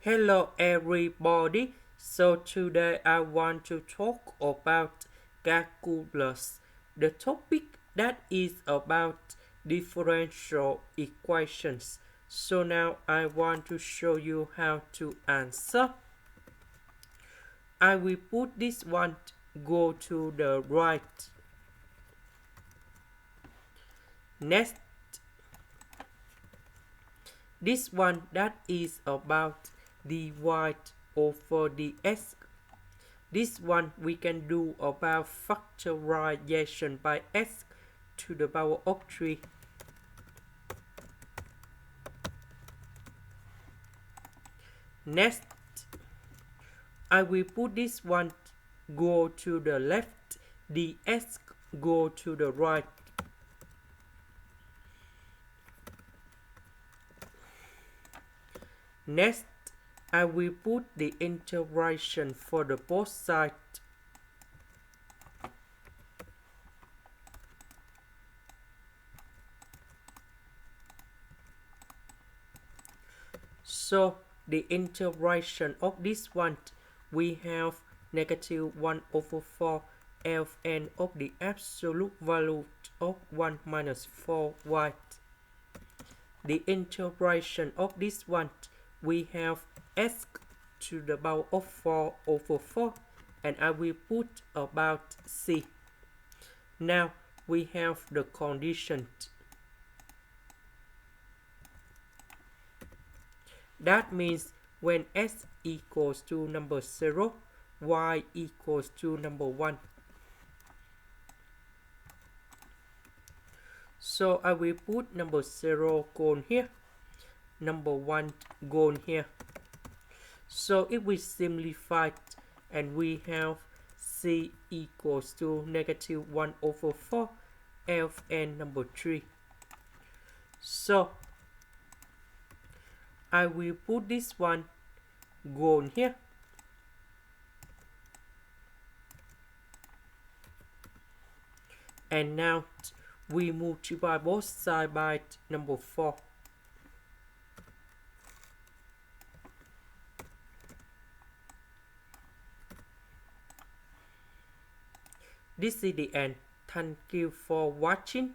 Hello everybody. So today I want to talk about calculus. The topic that is about differential equations. So now I want to show you how to answer. I will put this one go to the right. Next, this one that is about dy over dx. This one we can do about factorization by s to the power of 3. Next, I will put this one go to the left, ds go to the right. Next, I will put the integration for the both sides. So the integration of this one, we have negative 1 over 4 ln of the absolute value of 1 minus 4y. The integration of this one, we have s to the power of 4 over 4, and I will put about c. Now we have the condition. That means when s equals to number 0, y equals to number 1. So I will put number 0 gone here, number 1 gone here. So if we simplify and we have c equals to negative 1 over 4 ln number 3. So I will put this one gone here. And now we multiply both sides by number 4. This is the end. Thank you for watching.